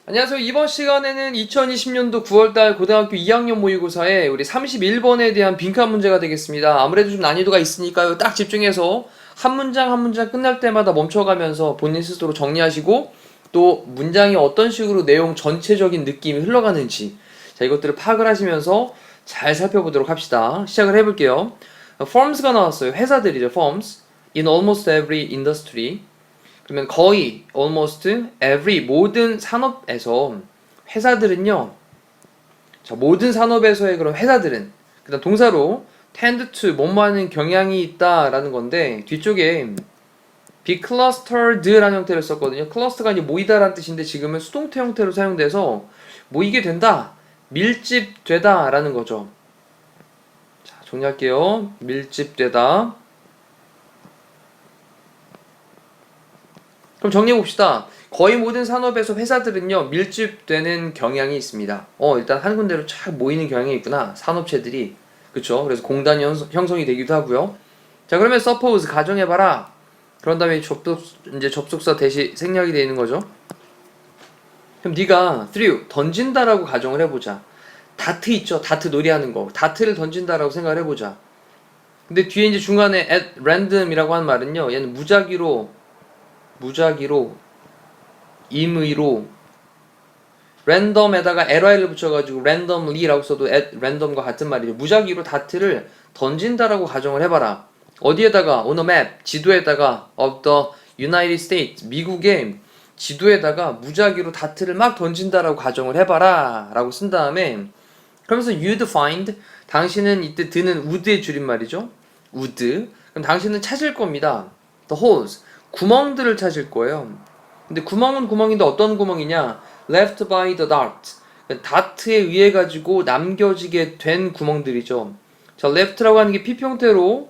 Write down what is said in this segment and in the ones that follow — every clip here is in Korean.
안녕하세요. 이번 시간에는 2020년도 9월달 고등학교 2학년 모의고사에 우리 31번에 대한 빈칸 문제가 되겠습니다. 아무래도 좀 난이도가 있으니까요. 딱 집중해서 한 문장 한 문장 끝날 때마다 멈춰가면서 본인 스스로 정리하시고 또 문장이 어떤 식으로 내용 전체적인 느낌이 흘러가는지 자 이것들을 파악을 하시면서 잘 살펴보도록 합시다. 시작을 해볼게요. firms가 나왔어요. 회사들이죠. firms in almost every industry. 그러면 거의 almost every 모든 산업에서 회사들은요. 자, 모든 산업에서의 그런 회사들은 그다음 동사로 tend to 뭐뭐하는 경향이 있다라는 건데 뒤쪽에 be clustered라는 형태를 썼거든요. cluster가 이제 모이다라는 뜻인데 지금은 수동태 형태로 사용돼서 모이게 된다, 밀집되다라는 거죠. 자, 정리할게요. 밀집되다. 그럼 정리해봅시다. 거의 모든 산업에서 회사들은요 밀집되는 경향이 있습니다. 일단 한 군데로 쫙 모이는 경향이 있구나. 산업체들이. 그쵸? 그래서 공단이 형성이 되기도 하고요. 자 그러면 suppose 가정해봐라. 그런 다음에 이제 접속사 대시 생략이 되어 있는 거죠. 그럼 네가 threw 던진다라고 가정을 해보자. 다트 있죠? 다트 놀이하는 거. 다트를 던진다라고 생각을 해보자. 근데 뒤에 이제 중간에 at random이라고 하는 말은요 얘는 무작위로 임의로 랜덤에다가 ly를 붙여가지고 randomly라고 써도 at random과 같은 말이죠. 무작위로 다트를 던진다라고 가정을 해봐라. 어디에다가 on a map 지도에다가 of the United States 미국의 지도에다가 무작위로 다트를 막 던진다라고 가정을 해봐라 라고 쓴 다음에 그러면서 you'd find 당신은 이때 드는 would의 줄임말이죠. would 그럼 당신은 찾을 겁니다. the holes 구멍들을 찾을 거예요. 근데 구멍은 구멍인데 어떤 구멍이냐? left by the dart. 다트에 의해 가지고 남겨지게 된 구멍들이죠. 자, left라고 하는 게 PP 형태로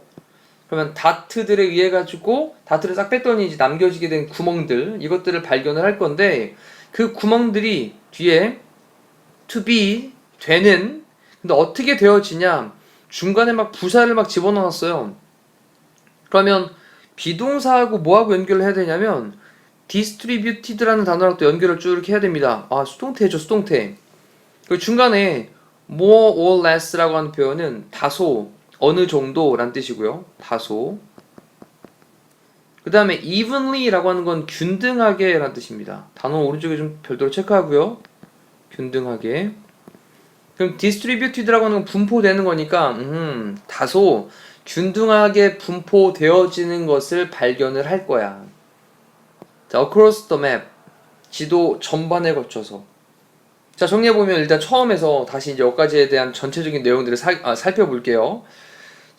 그러면 다트들에 의해 가지고 다트를 싹 뺐더니 이제 남겨지게 된 구멍들 이것들을 발견을 할 건데 그 구멍들이 뒤에 to be 되는 근데 어떻게 되어지냐? 중간에 막 부사를 막 집어넣었어요. 그러면 비동사하고 뭐하고 연결을 해야 되냐면 distributed라는 단어랑 또 연결을 쭉 이렇게 해야 됩니다. 수동태죠, 수동태. 그리고 중간에 more or less라고 하는 표현은 다소, 어느 정도라는 뜻이고요. 다소. 그 다음에 evenly라고 하는 건 균등하게 라는 뜻입니다. 단어 오른쪽에 좀 별도로 체크하고요. 균등하게. 그럼 distributed라고 하는 건 분포되는 거니까 다소 균등하게 분포되어지는 것을 발견을 할 거야. 자, across the map. 지도 전반에 거쳐서. 자, 정리해보면 일단 처음에서 다시 이제 여기까지에 대한 전체적인 내용들을 살펴볼게요.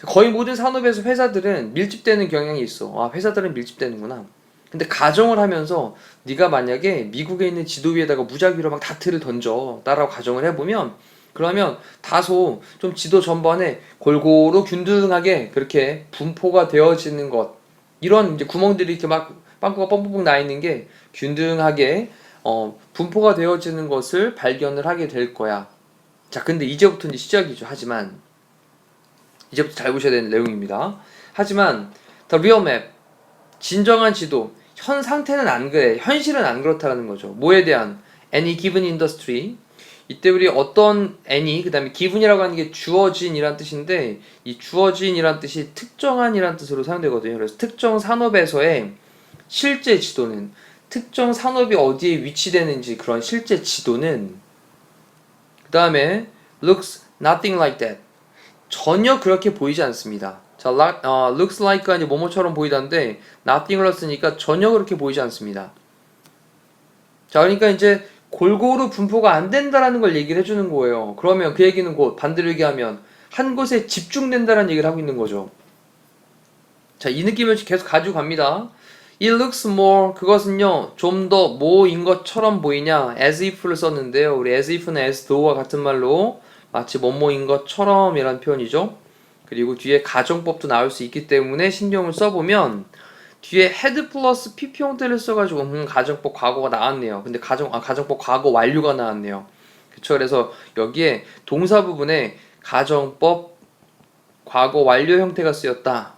거의 모든 산업에서 회사들은 밀집되는 경향이 있어. 회사들은 밀집되는구나. 근데 가정을 하면서 네가 만약에 미국에 있는 지도 위에다가 무작위로 막 다트를 던져. 따라고 가정을 해보면 그러면 다소 좀 지도 전반에 골고루 균등하게 그렇게 분포가 되어지는 것 이런 이제 구멍들이 이렇게 막 빵꾸가 뻥뻥뻥 나 있는 게 균등하게 분포가 되어지는 것을 발견을 하게 될 거야. 자, 근데 이제부터 이제 시작이죠. 하지만 이제부터 잘 보셔야 되는 내용입니다. 하지만 the real map 진정한 지도 현 상태는 안 그래. 현실은 안 그렇다라는 거죠. 뭐에 대한 any given industry 이때 우리 어떤 any 그 다음에 given이라고 하는 게 주어진이란 뜻인데 이 주어진이란 뜻이 특정한이란 뜻으로 사용되거든요. 그래서 특정 산업에서의 실제 지도는 특정 산업이 어디에 위치되는지 그런 실제 지도는 그 다음에 looks nothing like that 전혀 그렇게 보이지 않습니다. 자, looks like가 이제 뭐뭐처럼 보이다는데 nothing을 썼으니까 전혀 그렇게 보이지 않습니다. 자, 그러니까 이제 골고루 분포가 안 된다라는 걸 얘기를 해주는 거예요. 그러면 그 얘기는 곧 반대로 얘기하면 한 곳에 집중된다라는 얘기를 하고 있는 거죠. 자, 이 느낌을 계속 가지고 갑니다. It looks more 그것은요 좀 더 뭐인 것처럼 보이냐 as if를 썼는데요. 우리 as if는 as though와 같은 말로 마치 뭐뭐인 것처럼 이란 표현이죠. 그리고 뒤에 가정법도 나올 수 있기 때문에 신경을 써보면 뒤에 had 플러스 pp 형태를 써가지고 가정법 과거가 나왔네요. 근데 가정법 과거 완료가 나왔네요. 그쵸? 그래서 여기에 동사 부분에 가정법 과거 완료 형태가 쓰였다.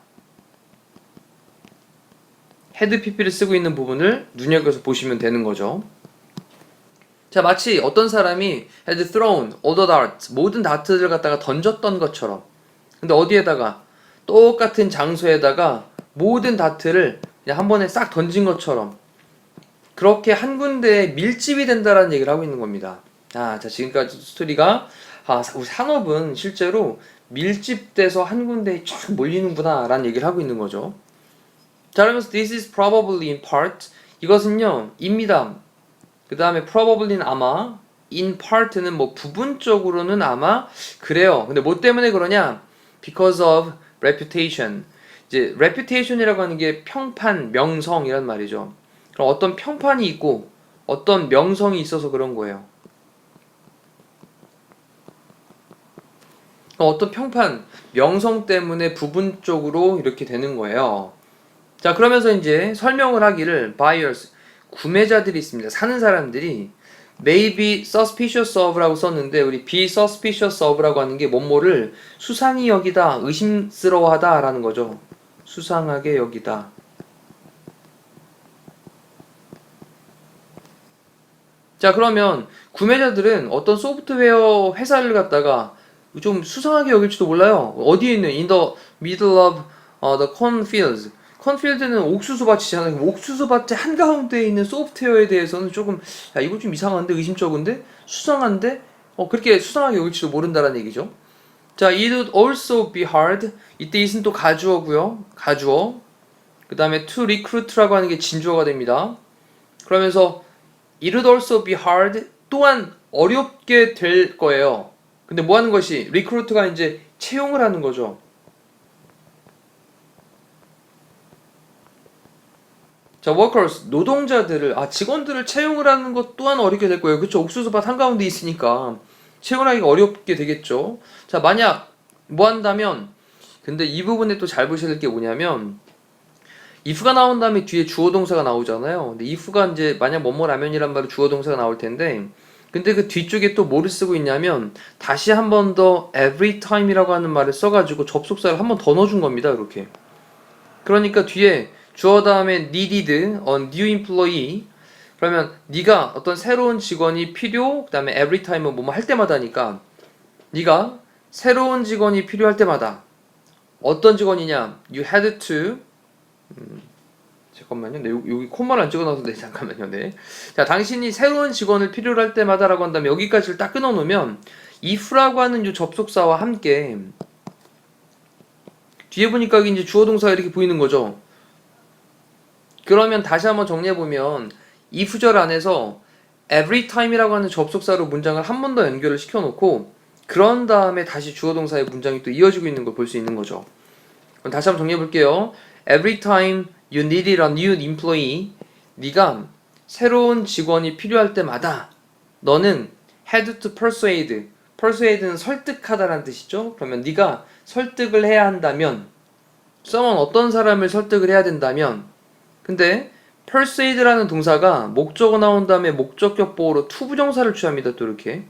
had pp를 쓰고 있는 부분을 눈여겨서 보시면 되는 거죠. 자, 마치 어떤 사람이 had thrown all the darts, 모든 다트를 갖다가 던졌던 것처럼. 근데 어디에다가? 똑같은 장소에다가 모든 다트를 그냥 한 번에 싹 던진 것처럼 그렇게 한 군데에 밀집이 된다라는 얘기를 하고 있는 겁니다. 자, 지금까지 스토리가 우리 산업은 실제로 밀집돼서 한 군데에 쫙 몰리는구나 라는 얘기를 하고 있는 거죠. 자, 그러면서 this is probably in part, 이것은요 입니다. 그 다음에 probably는 아마, in part는 뭐 부분적으로는 아마 그래요. 근데 뭐 때문에 그러냐? because of reputation. 이제 reputation이라고 하는 게 평판, 명성이란 말이죠. 그럼 어떤 평판이 있고 어떤 명성이 있어서 그런 거예요. 어떤 평판, 명성 때문에 부분적으로 이렇게 되는 거예요. 자, 그러면서 이제 설명을 하기를 buyers, 구매자들이 있습니다. 사는 사람들이 may be suspicious of라고 썼는데 우리 be suspicious of라고 하는 게 뭐뭐를 수상히 여기다, 의심스러워하다 라는 거죠. 수상하게 여기다. 자, 그러면 구매자들은 어떤 소프트웨어 회사를 갖다가 좀 수상하게 여길지도 몰라요. 어디에 있는 in the middle of the cornfields. cornfield는 옥수수밭이잖아요. 옥수수밭의 한가운데에 있는 소프트웨어에 대해서는 조금 야, 이거 좀 이상한데, 의심쩍은데, 수상한데, 그렇게 수상하게 여길지도 모른다라는 얘기죠. 자, it would also be hard. 이때 it은 또 가주어고요. 가주어. 그 다음에 to recruit라고 하는 게 진주어가 됩니다. 그러면서 it would also be hard. 또한 어렵게 될 거예요. 근데 뭐 하는 것이? recruit가 이제 채용을 하는 거죠. 자, workers, 노동자들을, 직원들을 채용을 하는 것 또한 어렵게 될 거예요. 그쵸? 옥수수밭 한가운데 있으니까 채용을 하기가 어렵게 되겠죠. 자, 만약 뭐 한다면, 근데 이 부분에 또 잘 보셔야 될 게 뭐냐면 if가 나온 다음에 뒤에 주어 동사가 나오잖아요. 근데 if가 이제 만약 뭐뭐라면이란 말로 주어 동사가 나올 텐데, 근데 그 뒤쪽에 또 뭐를 쓰고 있냐면 다시 한 번 더 every time이라고 하는 말을 써가지고 접속사를 한 번 더 넣어준 겁니다. 이렇게. 그러니까 뒤에 주어 다음에 needed, new employee. 그러면 네가 어떤 새로운 직원이 필요, 그 다음에 every time은 뭐뭐 할 때마다니까 네가 새로운 직원이 필요할 때마다 어떤 직원이냐? You had to 잠깐만요. 네, 여기 콤마를 안 찍어놔서 네, 잠깐만요. 네. 자, 당신이 새로운 직원을 필요로 할 때마다라고 한다면 여기까지를 딱 끊어놓으면 if라고 하는 이 접속사와 함께 뒤에 보니까 이제 주어 동사가 이렇게 보이는 거죠. 그러면 다시 한번 정리해보면 if절 안에서 every time이라고 하는 접속사로 문장을 한 번 더 연결을 시켜놓고 그런 다음에 다시 주어 동사의 문장이 또 이어지고 있는 걸 볼 수 있는 거죠. 그럼 다시 한번 정리해볼게요. Every time you needed a new employee, 네가 새로운 직원이 필요할 때마다 너는 had to persuade, persuade는 설득하다라는 뜻이죠. 그러면 네가 설득을 해야 한다면 someone 어떤 사람을 설득을 해야 된다면 근데 persuade라는 동사가 목적어 나온 다음에 목적격 보호로 to 부정사를 취합니다. 또 이렇게.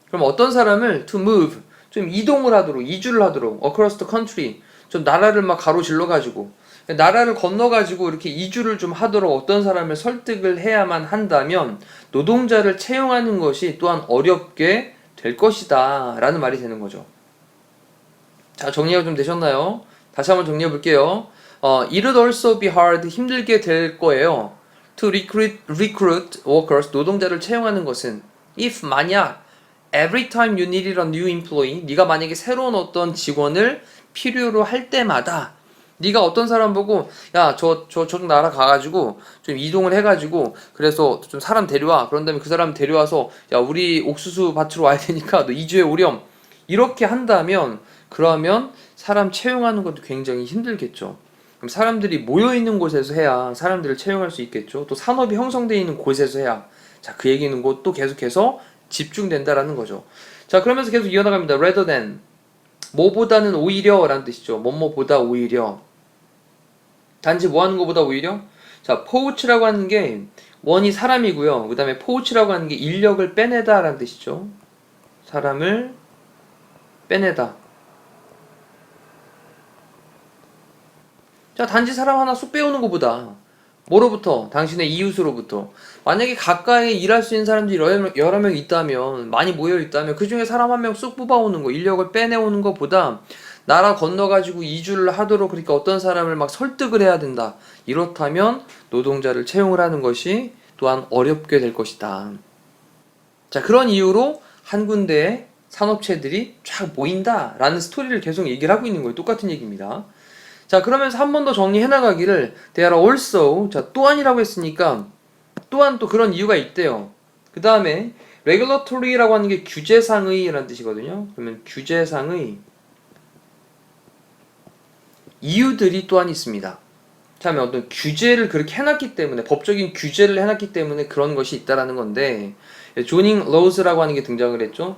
그럼 어떤 사람을 to move, 좀 이동을 하도록, 이주를 하도록 across the country, 좀 나라를 막 가로질러 가지고 나라를 건너 가지고 이렇게 이주를 좀 하도록 어떤 사람을 설득을 해야만 한다면 노동자를 채용하는 것이 또한 어렵게 될 것이다 라는 말이 되는 거죠. 자, 정리가 좀 되셨나요? 다시 한번 정리해 볼게요. It would also be hard, 힘들게 될 거예요. To recruit workers, 노동자를 채용하는 것은 if 만약 every time you needed a new employee, 네가 만약에 새로운 어떤 직원을 필요로 할 때마다 네가 어떤 사람 보고 야, 저쪽 나라 가가지고 좀 이동을 해가지고 그래서 좀 사람 데려와. 그런 다음에 그 사람 데려와서 야, 우리 옥수수 밭으로 와야 되니까 너 이주해 오렴. 이렇게 한다면 그러면 사람 채용하는 것도 굉장히 힘들겠죠. 그럼 사람들이 모여있는 곳에서 해야 사람들을 채용할 수 있겠죠. 또 산업이 형성되어 있는 곳에서 해야. 자, 그 얘기는 곧 또 계속해서 집중된다라는 거죠. 자, 그러면서 계속 이어나갑니다. rather than, 뭐보다는 오히려 라는 뜻이죠. 뭐뭐보다 오히려. 단지 뭐 하는 것보다 오히려? 자, poach라고 하는 게 원이 사람이고요. 그 다음에 poach라고 하는 게 인력을 빼내다 라는 뜻이죠. 사람을 빼내다. 자, 단지 사람 하나 쑥 빼오는 것보다 뭐로부터? 당신의 이웃으로부터. 만약에 가까이 일할 수 있는 사람들이 여러 명 있다면, 많이 모여 있다면 그 중에 사람 한 명 쑥 뽑아오는 거, 인력을 빼내오는 것보다 나라 건너가지고 이주를 하도록, 그러니까 어떤 사람을 막 설득을 해야 된다. 이렇다면 노동자를 채용을 하는 것이 또한 어렵게 될 것이다. 자, 그런 이유로 한 군데에 산업체들이 쫙 모인다라는 스토리를 계속 얘기를 하고 있는 거예요. 똑같은 얘기입니다. 자, 그러면서 한 번 더 정리해 나가기를 they are also, 자, 또한이라고 했으니까 또한 또 그런 이유가 있대요. 그 다음에 regulatory라고 하는 게 규제상의 라는 뜻이거든요. 그러면 규제상의 이유들이 또한 있습니다. 자, 어떤 규제를 그렇게 해놨기 때문에, 법적인 규제를 해놨기 때문에 그런 것이 있다라는 건데, zoning laws라고 하는 게 등장을 했죠.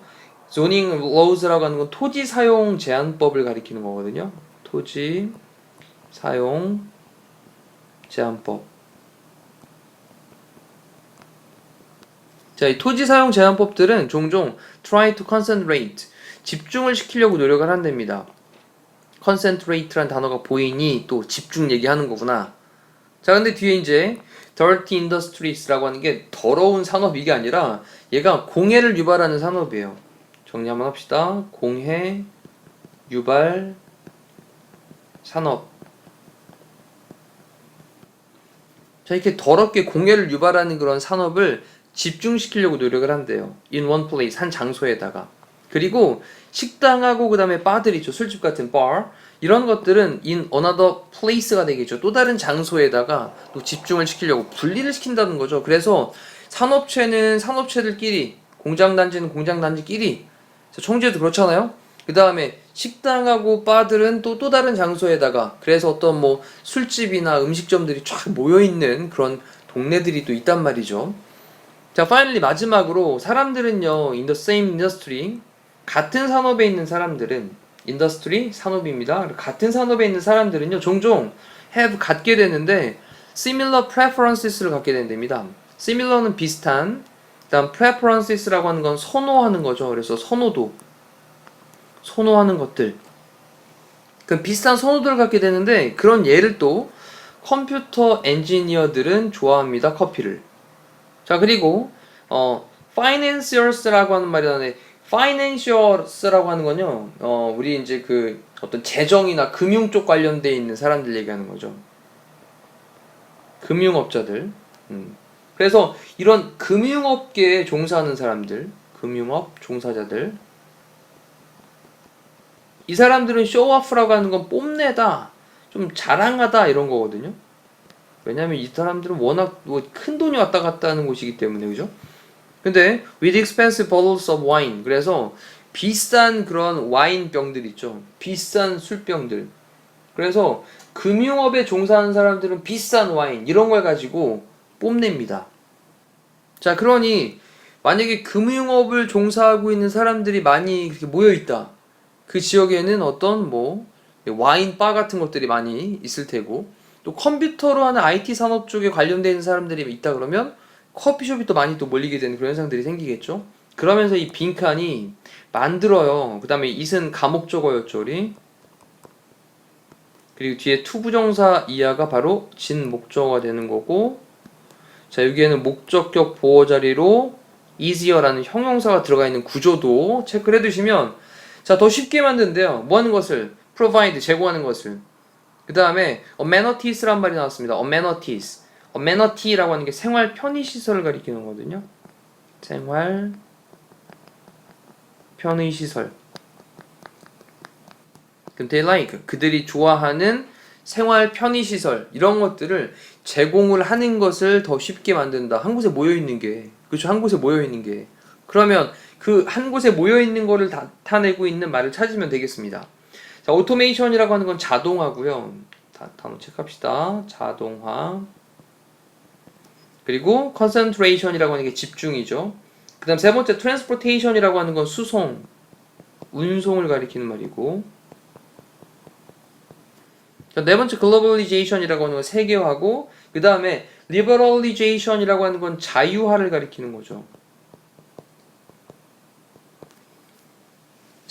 zoning laws라고 하는 건 토지 사용 제한법을 가리키는 거거든요. 토지 사용 제한법. 자, 이 토지 사용 제한법들은 종종 try to concentrate, 집중을 시키려고 노력을 한답니다. concentrate라는 단어가 보이니 또 집중 얘기하는 거구나. 자, 근데 뒤에 이제 dirty industries라고 하는 게 더러운 산업, 이게 아니라 얘가 공해를 유발하는 산업이에요. 정리 한번 합시다. 공해 유발 산업. 자, 이렇게 더럽게 공해를 유발하는 그런 산업을 집중시키려고 노력을 한대요. in one place, 한 장소에다가. 그리고 식당하고 그 다음에 바들 있죠. 술집 같은 bar. 이런 것들은 in another place가 되겠죠. 또 다른 장소에다가 또 집중을 시키려고 분리를 시킨다는 거죠. 그래서 산업체는 산업체들끼리, 공장단지는 공장단지끼리, 청주에도 그렇잖아요. 그 다음에 식당하고 바들은 또 다른 장소에다가, 그래서 어떤 뭐 술집이나 음식점들이 쫙 모여있는 그런 동네들이 또 있단 말이죠. 자, finally 마지막으로 사람들은요, in the same industry, 같은 산업에 있는 사람들은, industry 산업입니다. 같은 산업에 있는 사람들은요, 종종 have 갖게 되는데 similar preferences를 갖게 된답니다. similar는 비슷한, 그다음 preferences라고 하는 건 선호하는 거죠. 그래서 선호하는 것들. 그 비슷한 선호도를 갖게 되는데, 그런 예를 또 컴퓨터 엔지니어들은 좋아합니다. 커피를. 자, 그리고 financiers라고 하는 말이 나오는데, financiers라고 하는 건요, 우리 이제 그 어떤 재정이나 금융 쪽 관련돼 있는 사람들 얘기하는 거죠. 금융업자들. 그래서 이런 금융업계에 종사하는 사람들, 금융업 종사자들, 이 사람들은 쇼오프라고 하는 건 뽐내다, 좀 자랑하다 이런 거거든요. 왜냐면 이 사람들은 워낙 뭐 큰 돈이 왔다 갔다 하는 곳이기 때문에, 그죠? 근데 with expensive bottles of wine, 그래서 비싼 그런 와인 병들 있죠. 비싼 술병들. 그래서 금융업에 종사하는 사람들은 비싼 와인 이런 걸 가지고 뽐냅니다. 자, 그러니 만약에 금융업을 종사하고 있는 사람들이 많이 이렇게 모여 있다. 그 지역에는 어떤 뭐 와인 바 같은 것들이 많이 있을 테고, 또 컴퓨터로 하는 IT 산업 쪽에 관련되어 있는 사람들이 있다 그러면 커피숍이 또 많이 또 몰리게 되는 그런 현상들이 생기겠죠. 그러면서 이 빈칸이 만들어요. 그 다음에 it은 가목적어였죠, 우리. 그리고 뒤에 투부정사 이하가 바로 진목적어가 되는 거고, 자, 여기에는 목적격 보호 자리로 easier라는 형용사가 들어가 있는 구조도 체크를 해두시면, 자, 더 쉽게 만든대요. 뭐 하는 것을? provide, 제공하는 것을. 그 다음에 amenities 말이 나왔습니다. amenities. amenity라고 하는 게 생활 편의시설을 가리키는 거거든요. 생활 편의시설. 그럼 they like, 그들이 좋아하는 생활 편의시설, 이런 것들을 제공을 하는 것을 더 쉽게 만든다. 한 곳에 모여있는 게. 그렇죠? 한 곳에 모여있는 게. 그러면 그 한 곳에 모여있는 거를 나타내고 있는 말을 찾으면 되겠습니다. 자, 오토메이션이라고 하는 건 자동화고요. 단어 체크합시다. 자동화. 그리고 concentration이라고 하는 게 집중이죠. 그 다음 세 번째 transportation이라고 하는 건 수송, 운송을 가리키는 말이고, 자, 네 번째 globalization이라고 하는 건 세계화고, 그 다음에 liberalization이라고 하는 건 자유화를 가리키는 거죠.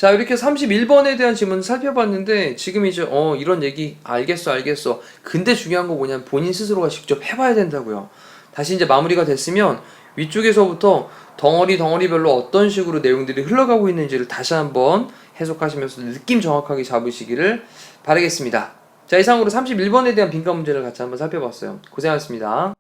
자, 이렇게 31번에 대한 질문 살펴봤는데, 지금 이제, 이런 얘기, 알겠어. 근데 중요한 거 뭐냐면, 본인 스스로가 직접 해봐야 된다고요. 다시 이제 마무리가 됐으면, 위쪽에서부터 덩어리별로 어떤 식으로 내용들이 흘러가고 있는지를 다시 한번 해석하시면서 느낌 정확하게 잡으시기를 바라겠습니다. 자, 이상으로 31번에 대한 빈칸 문제를 같이 한번 살펴봤어요. 고생하셨습니다.